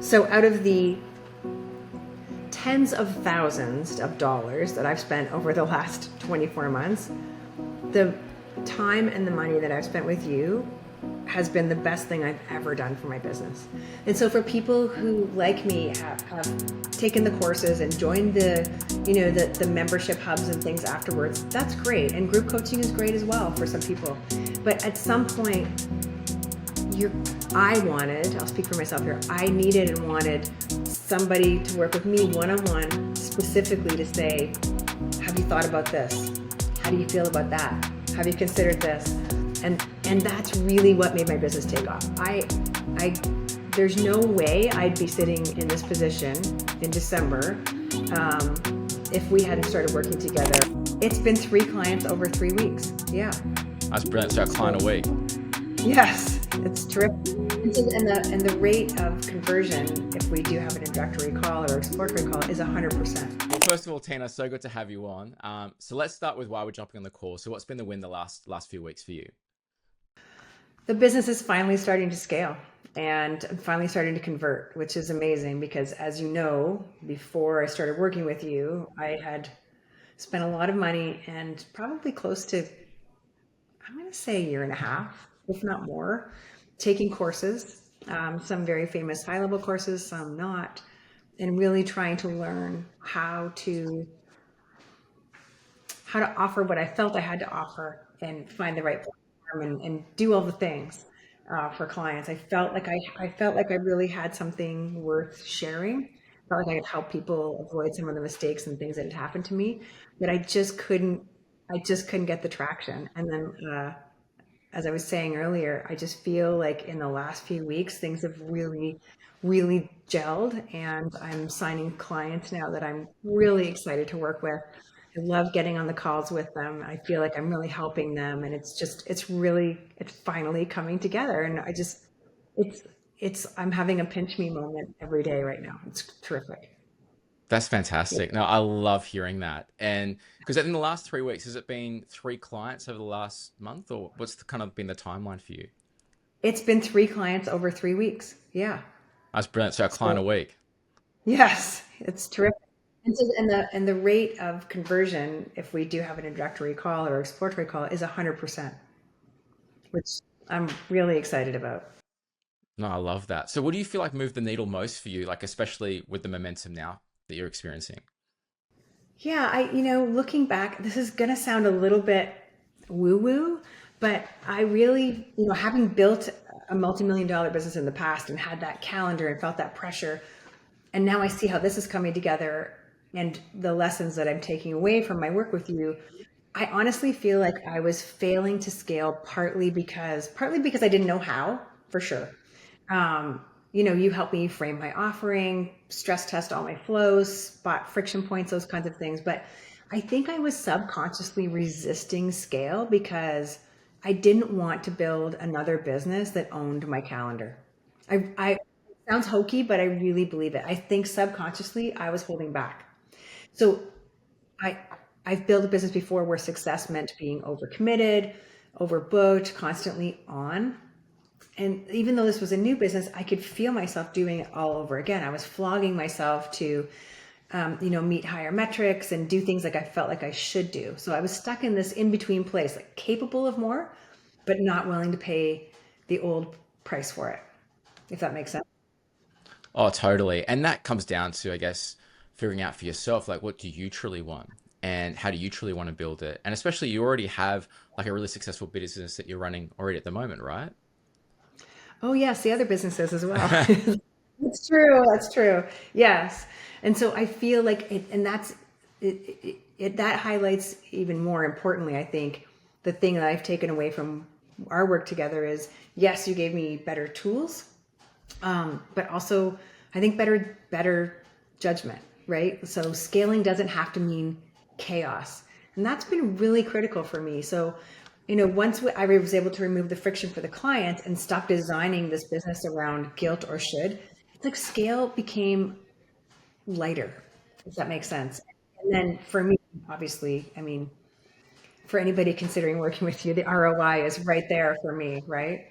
So out of the tens of thousands of dollars that I've spent over the last 24 months, the time and the money that I've spent with you has been the best thing I've ever done for my business. And so for people who, like me, have taken the courses and joined the membership hubs and things afterwards, that's great. And group coaching is great as well for some people. But at some point, I'll speak for myself here, I needed and wanted somebody to work with me one-on-one specifically to say, have you thought about this? How do you feel about that? Have you considered this? And that's really what made my business take off. There's no way I'd be sitting in this position in December if we hadn't started working together. It's been 3 clients over 3 weeks. Yeah. That's brilliant. So a client a week. Yes, it's terrific. And the rate of conversion, if we do have an introductory call or exploratory call, is 100%. Well, first of all, Tina, so good to have you on. So let's start with why we're jumping on the call. So what's been the win the last few weeks for you? The business is finally starting to scale and I'm finally starting to convert, which is amazing because, as you know, before I started working with you, I had spent a lot of money and probably close to, I'm going to say, a year and a half, if not more, taking courses, some very famous high-level courses, some not, and really trying to learn how to offer what I felt I had to offer and find the right platform and do all the things for clients. I felt like I really had something worth sharing. I felt like I could help people avoid some of the mistakes and things that had happened to me, but I just couldn't get the traction. And then as I was saying earlier, I just feel like in the last few weeks, things have really, really gelled, and I'm signing clients now that I'm really excited to work with. I love getting on the calls with them. I feel like I'm really helping them, and it's finally coming together. And I'm having a pinch me moment every day right now. It's terrific. That's fantastic. No, I love hearing that. And because in the last 3 weeks, has it been 3 clients over the last month, or what's kind of been the timeline for you? It's been 3 clients over 3 weeks. Yeah. That's brilliant. So a client a So week. yes, it's terrific. And the rate of conversion, if we do have an introductory call or exploratory call, is 100%, which I'm really excited about. No, I love that. So what do you feel like moved the needle most for you, like especially with the momentum now that you're experiencing? Yeah, looking back, this is gonna sound a little bit woo-woo, but I really, having built a multi-million dollar business in the past and had that calendar and felt that pressure, and now I see how this is coming together and the lessons that I'm taking away from my work with you. I honestly feel like I was failing to scale partly because I didn't know how, for sure. You helped me frame my offering, stress test all my flows, spot friction points, those kinds of things. But I think I was subconsciously resisting scale because I didn't want to build another business that owned my calendar. It sounds hokey, but I really believe it. I think subconsciously I was holding back. So I I've built a business before where success meant being overcommitted, overbooked, constantly on. And even though this was a new business, I could feel myself doing it all over again. I was flogging myself to, meet higher metrics and do things like I felt like I should do. So I was stuck in this in between place, like capable of more, but not willing to pay the old price for it, if that makes sense. Oh, totally. And that comes down to, I guess, figuring out for yourself, like, what do you truly want? And how do you truly want to build it? And especially, you already have like a really successful business that you're running already at the moment, right? Oh, yes, the other businesses as well. That's true. That's true. Yes. And so I feel like that highlights even more importantly, I think, the thing that I've taken away from our work together is, yes, you gave me better tools, but also I think better judgment, right? So scaling doesn't have to mean chaos, and that's been really critical for me. So, once I was able to remove the friction for the client and stop designing this business around guilt or should, it's like scale became lighter, if that makes sense. And then for me, obviously, I mean, for anybody considering working with you, the ROI is right there for me, right?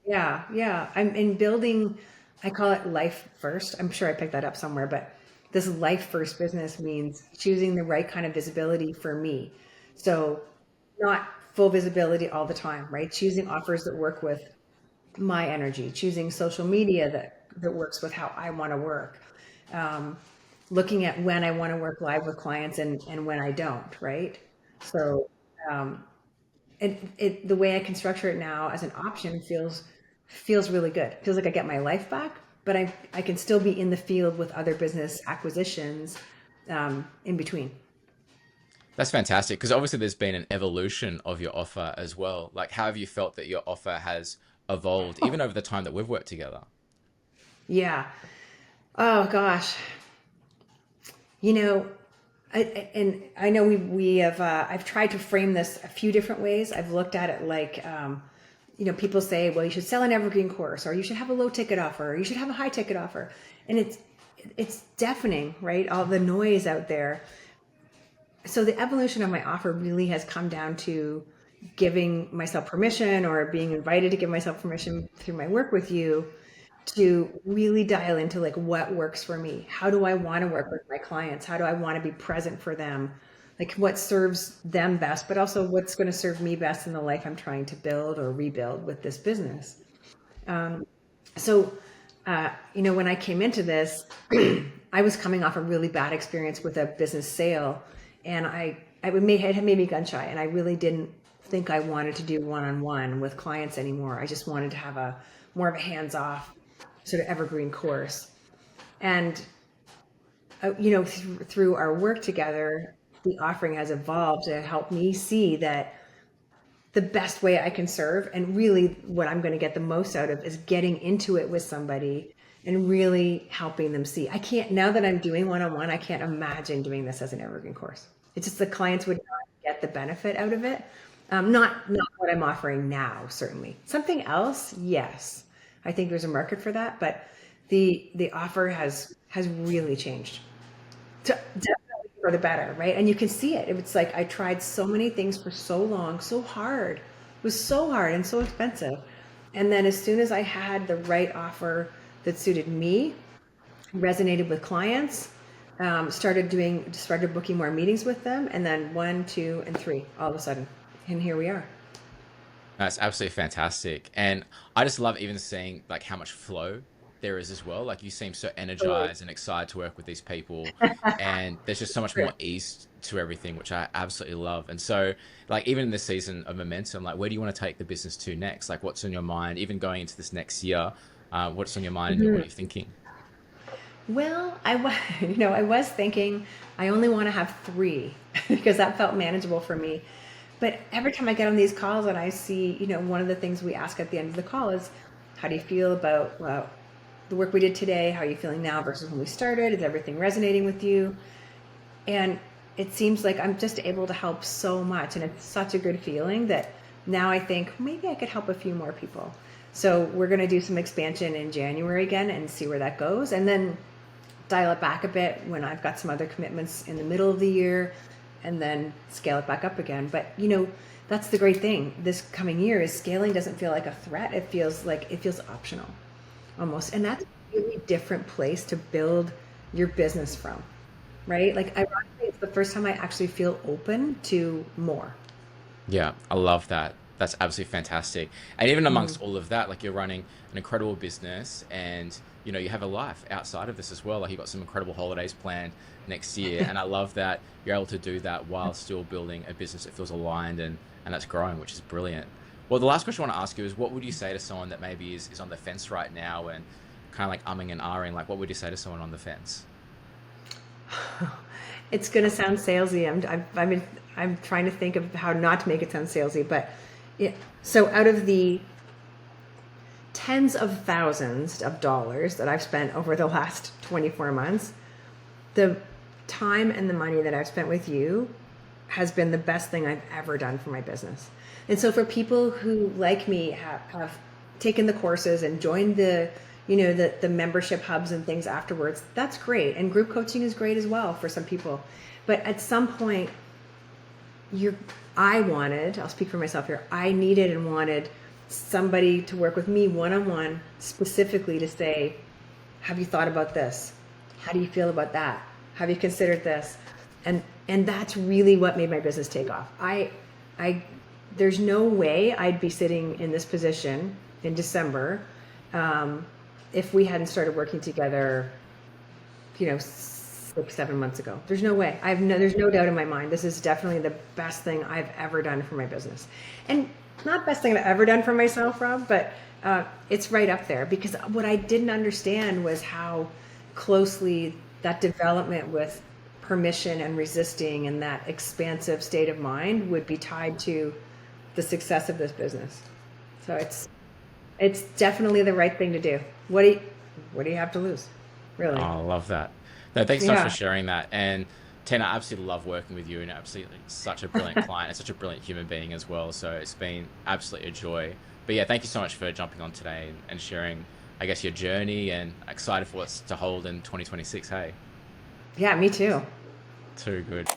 Yeah, yeah. I'm in building. I call it life first. I'm sure I picked that up somewhere, but this life first business means choosing the right kind of visibility for me. So, not full visibility all the time, right? Choosing offers that work with my energy, choosing social media that works with how I want to work, um, looking at when I want to work live with clients and when I don't, right? So, um, the way I can structure it now as an option feels really good. Feels like I get my life back, but I can still be in the field with other business acquisitions in between. That's fantastic because obviously there's been an evolution of your offer as well. Like, how have you felt that your offer has evolved even over the time that we've worked together? Yeah. Oh gosh. You know, and I know we have. I've tried to frame this a few different ways. I've looked at it like, people say, well, you should sell an evergreen course, or you should have a low ticket offer, or you should have a high ticket offer, and it's deafening, right? All the noise out there. So the evolution of my offer really has come down to giving myself permission or being invited to give myself permission through my work with you to really dial into like what works for me. How do I want to work with my clients? How do I want to be present for them? Like what serves them best, but also what's going to serve me best in the life I'm trying to build or rebuild with this business. So, when I came into this, I was coming off a really bad experience with a business sale, and it had made me gun shy, and I really didn't think I wanted to do one-on-one with clients anymore. I just wanted to have a more of a hands-off sort of evergreen course. And through our work together, the offering has evolved to help me see that the best way I can serve and really what I'm going to get the most out of is getting into it with somebody and really helping them see. I can't, now that I'm doing one-on-one, I can't imagine doing this as an evergreen course. It's just the clients would not get the benefit out of it. Not what I'm offering now, certainly. Something else, yes. I think there's a market for that, but the offer has really changed definitely for the better, right? And you can see it. It's like I tried so many things for so long, so hard. It was so hard and so expensive. And then as soon as I had the right offer that suited me, resonated with clients, started booking more meetings with them, and then 1, 2, and 3, all of a sudden, and here we are. That's absolutely fantastic. And I just love even seeing like how much flow there is as well. Like you seem so Totally. energized and excited to work with these people. And there's just so much more ease to everything, which I absolutely love. And so, like, even in this season of momentum, like, where do you want to take the business to next? Like, what's on your mind, even going into this next year? What's on your mind and what are you thinking? Well, I was thinking I only want to have 3 because that felt manageable for me. But every time I get on these calls and I see, one of the things we ask at the end of the call is, how do you feel about the work we did today? How are you feeling now versus when we started? Is everything resonating with you? And it seems like I'm just able to help so much. And it's such a good feeling that now I think maybe I could help a few more people. So we're going to do some expansion in January again and see where that goes. And then dial it back a bit when I've got some other commitments in the middle of the year and then scale it back up again. But that's the great thing this coming year is scaling doesn't feel like a threat. It feels optional almost. And that's a really different place to build your business from, right? Like ironically, it's the first time I actually feel open to more. Yeah, I love that. That's absolutely fantastic. And even Mm-hmm. amongst all of that, like you're running an incredible business and you have a life outside of this as well. Like you've got some incredible holidays planned next year. And I love that you're able to do that while still building a business that feels aligned and that's growing, which is brilliant. Well, the last question I want to ask you is what would you say to someone that maybe is on the fence right now and kind of like umming and ahhing? Like what would you say to someone on the fence? It's going to sound salesy. I'm trying to think of how not to make it sound salesy, but so out of the tens of thousands of dollars that I've spent over the last 24 months, the time and the money that I've spent with you has been the best thing I've ever done for my business. And so for people who like me have taken the courses and joined the membership hubs and things afterwards, that's great. And group coaching is great as well for some people. But at some point you're I'll speak for myself here. I needed and wanted somebody to work with me one-on-one specifically to say, have you thought about this? How do you feel about that? Have you considered this? And that's really what made my business take off. I there's no way I'd be sitting in this position in December if we hadn't started working together, 6, 7 months ago. There's no way. There's no doubt in my mind. This is definitely the best thing I've ever done for my business, and not best thing I've ever done for myself, Rob, but it's right up there, because what I didn't understand was how closely that development with permission and resisting and that expansive state of mind would be tied to the success of this business. So it's definitely the right thing to do. What do you have to lose, really? Oh, I love that. No, thanks so much for Yeah. sharing that. And Tina, I absolutely love working with you, and absolutely such a brilliant client and such a brilliant human being as well. So it's been absolutely a joy. But yeah, thank you so much for jumping on today and sharing, I guess, your journey, and excited for what's to hold in 2026. Hey, Yeah, me too. too good.